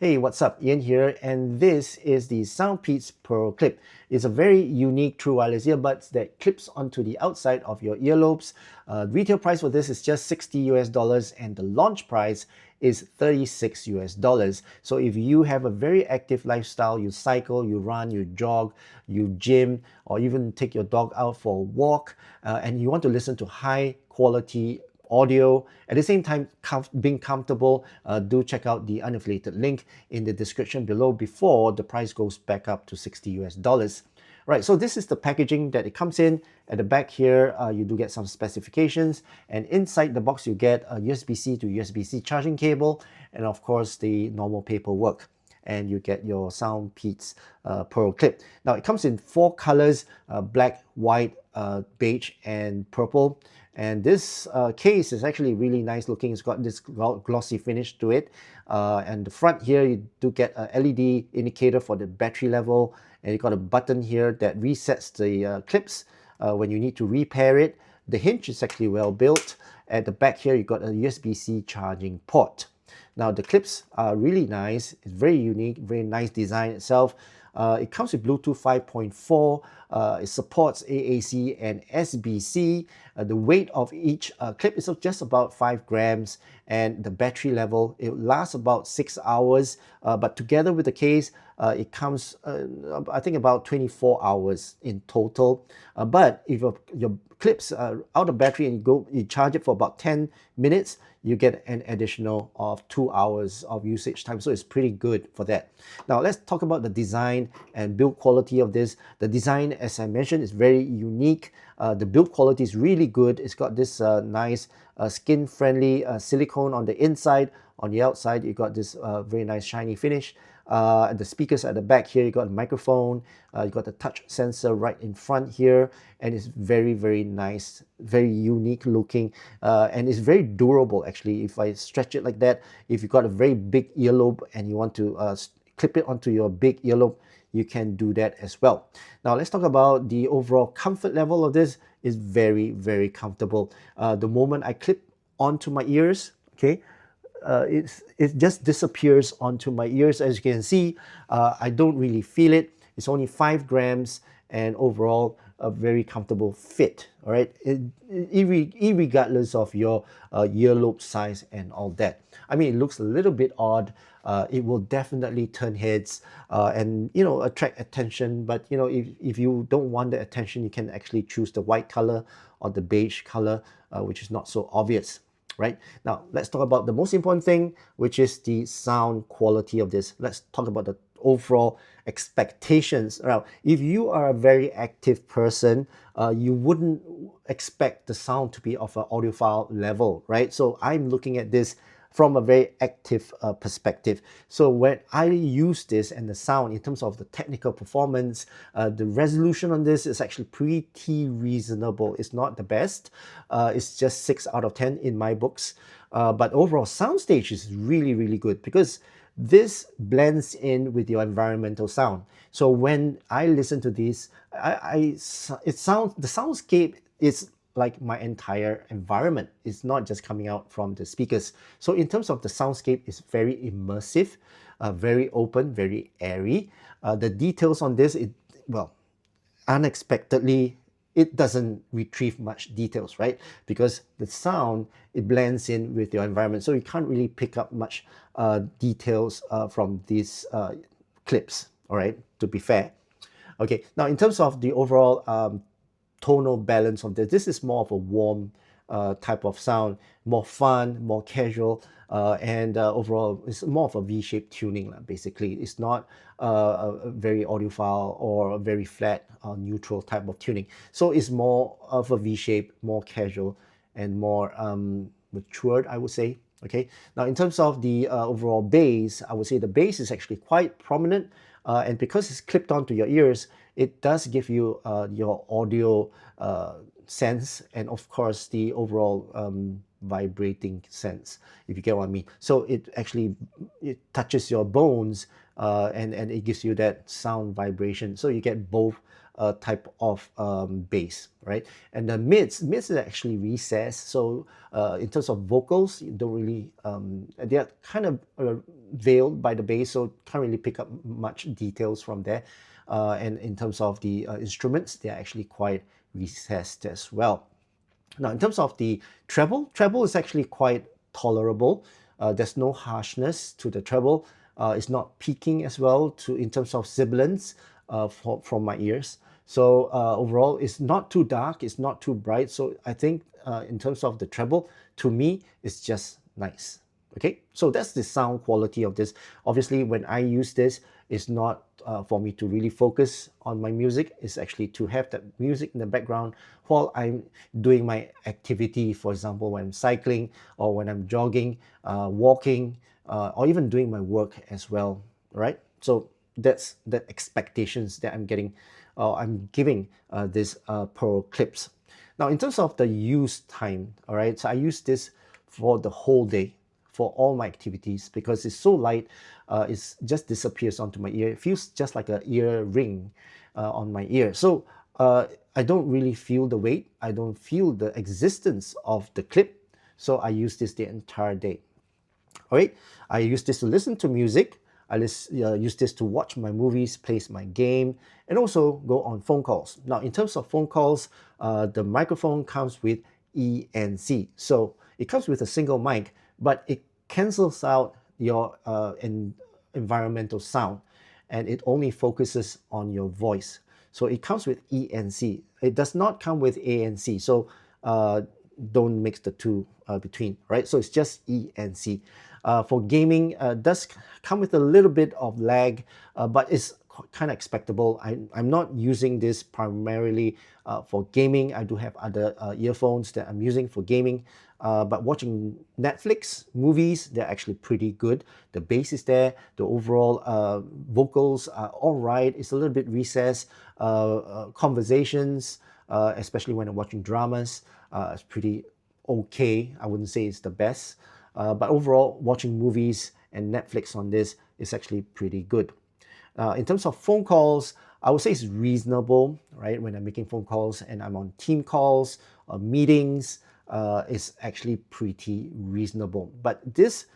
Hey, what's up? Ian here, and this is the Soundpeats Pearlclip. It's a very unique true wireless earbuds that clips onto the outside of your earlobes. Retail price for this is just $60 and the launch price is $36. So if you have a very active lifestyle, you cycle, you run, you jog, you gym, or even take your dog out for a walk, and you want to listen to high quality audio at the same time being comfortable, do check out the unaffiliated link in the description below before the price goes back up to $60. Right, so this is the packaging that it comes in. At the back here, you do get some specifications, and inside the box you get a USB-C to USB-C charging cable, and of course the normal paperwork, and you get your Soundpeats Pearlclip. Now it comes in 4 colors, black, white, beige and purple. And this case is actually really nice looking. It's got this glossy finish to it. And the front here, you do get a LED indicator for the battery level. And you got a button here that resets the clips when you need to repair it. The hinge is actually well built. At the back here, you got a USB-C charging port. Now the clips are really nice. It's very unique, very nice design itself. It comes with Bluetooth 5.4. It supports AAC and SBC. The weight of each clip is just about 5 grams, and the battery level, it lasts about 6 hours. But together with the case, it comes, I think, about 24 hours in total. But if your clips are out of battery and you charge it for about 10 minutes, you get an additional of 2 hours of usage time. So it's pretty good for that. Now let's talk about the design and build quality of this. The design, as I mentioned, is very unique. The build quality is really good. It's got this nice skin-friendly silicone on the inside. On the outside, you got this very nice shiny finish. The speakers at the back here, you got a microphone, you got the touch sensor right in front here, and it's very, very nice, very unique looking, and it's very durable actually. If I stretch it like that, if you've got a very big earlobe and you want to clip it onto your big earlobe, you can do that as well. Now let's talk about the overall comfort level of this. Is very, very comfortable. The moment I clip onto my ears, okay, it just disappears onto my ears. As you can see, I don't really feel it. It's only 5 grams and overall a very comfortable fit. All right, irregardless of your earlobe size and all that. I mean, it looks a little bit odd. It will definitely turn heads and attract attention. But if you don't want the attention, you can actually choose the white color or the beige color, which is not so obvious. Right, now let's talk about the most important thing, which is the sound quality of this. Let's talk about the overall expectations. Now, if you are a very active person, you wouldn't expect the sound to be of an audiophile level, right? So I'm looking at this from a very active perspective. So when I use this and the sound in terms of the technical performance, the resolution on this is actually pretty reasonable. It's not the best. It's just 6 out of 10 in my books. But overall soundstage is really, really good because this blends in with your environmental sound. So when I listen to this, the soundscape is like my entire environment. It's not just coming out from the speakers. So in terms of the soundscape, it's very immersive, very open, very airy. The details on this, unexpectedly, it doesn't retrieve much details, right? Because the sound, it blends in with your environment. So you can't really pick up much details from these clips, all right, to be fair. Okay, now in terms of the overall tonal balance of this is more of a warm type of sound, more fun, more casual, and overall it's more of a V-shaped tuning basically. It's not a very audiophile or a very flat or neutral type of tuning. So it's more of a V-shape, more casual and more matured, I would say. Okay, now in terms of the overall bass, I would say the bass is actually quite prominent, and because it's clipped onto your ears, it does give you your audio sense and of course the overall vibrating sense, if you get what I mean. So it touches your bones and it gives you that sound vibration. So you get both type of bass, right? And the mids is actually recessed, so in terms of vocals, you don't really, they are kind of veiled by the bass, so can't really pick up much details from there. And in terms of the instruments, they're actually quite recessed as well. Now, in terms of the treble is actually quite tolerable. There's no harshness to the treble. It's not peaking as well in terms of sibilance from my ears. So overall, it's not too dark, it's not too bright. So I think in terms of the treble, to me, it's just nice. Okay, so that's the sound quality of this. Obviously, when I use this, it's not for me to really focus on my music. It's actually to have that music in the background while I'm doing my activity. For example, when I'm cycling or when I'm jogging, walking, or even doing my work as well, right? So that's the expectations that I'm getting, I'm giving this Pearlclips. Now, in terms of the use time, all right, so I use this for the whole day, for all my activities, because it's so light, it just disappears onto my ear. It feels just like an ear ring on my ear. So I don't really feel the weight. I don't feel the existence of the clip. So I use this the entire day. All right, I use this to listen to music. I use this to watch my movies, play my game, and also go on phone calls. Now, in terms of phone calls, the microphone comes with ENC. So it comes with a single mic, but it cancels out your environmental sound, and it only focuses on your voice. So it comes with ENC. It does not come with ANC. So don't mix the two between, right? So it's just ENC. For gaming, does come with a little bit of lag, but it's kind of expectable. I'm not using this primarily for gaming. I do have other earphones that I'm using for gaming, but watching Netflix movies, they're actually pretty good. The bass is there, the overall vocals are all right. It's a little bit recessed. Conversations, especially when I'm watching dramas, it's pretty okay. I wouldn't say it's the best, but overall, watching movies and Netflix on this is actually pretty good. In terms of phone calls, I would say it's reasonable, right? When I'm making phone calls and I'm on team calls or meetings, it's actually pretty reasonable. But this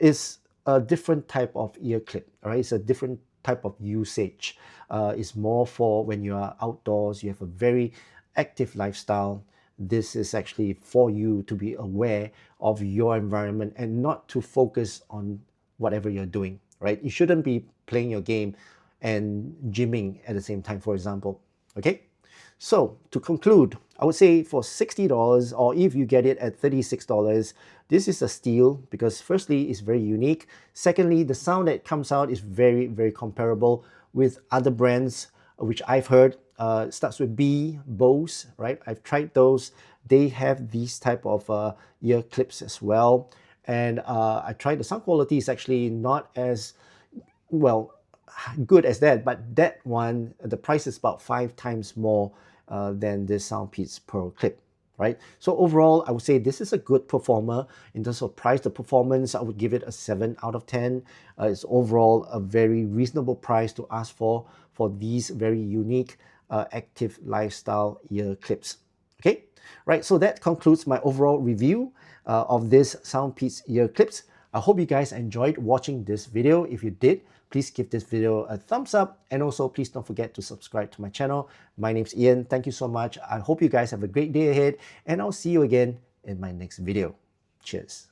is a different type of ear clip, all right? It's a different type of usage. It's more for when you are outdoors, you have a very active lifestyle. This is actually for you to be aware of your environment and not to focus on whatever you're doing, right? You shouldn't be playing your game and gymming at the same time, for example, okay? So to conclude, I would say for $60, or if you get it at $36, this is a steal because firstly, it's very unique. Secondly, the sound that comes out is very, very comparable with other brands, which I've heard. Starts with B, Bose, right? I've tried those. They have these type of ear clips as well. And I tried the sound quality is actually not as, well, good as that, but that one, the price is about 5 times more than this Soundpeats Pearlclip, right? So overall, I would say this is a good performer. In terms of price, the performance, I would give it a 7 out of 10. It's overall a very reasonable price to ask for these very unique active lifestyle ear clips. Okay, right, so that concludes my overall review of this Soundpeats ear clips. I hope you guys enjoyed watching this video. If you did, please give this video a thumbs up, and also please don't forget to subscribe to my channel. My name's Ian. Thank you so much. I hope you guys have a great day ahead, and I'll see you again in my next video. Cheers.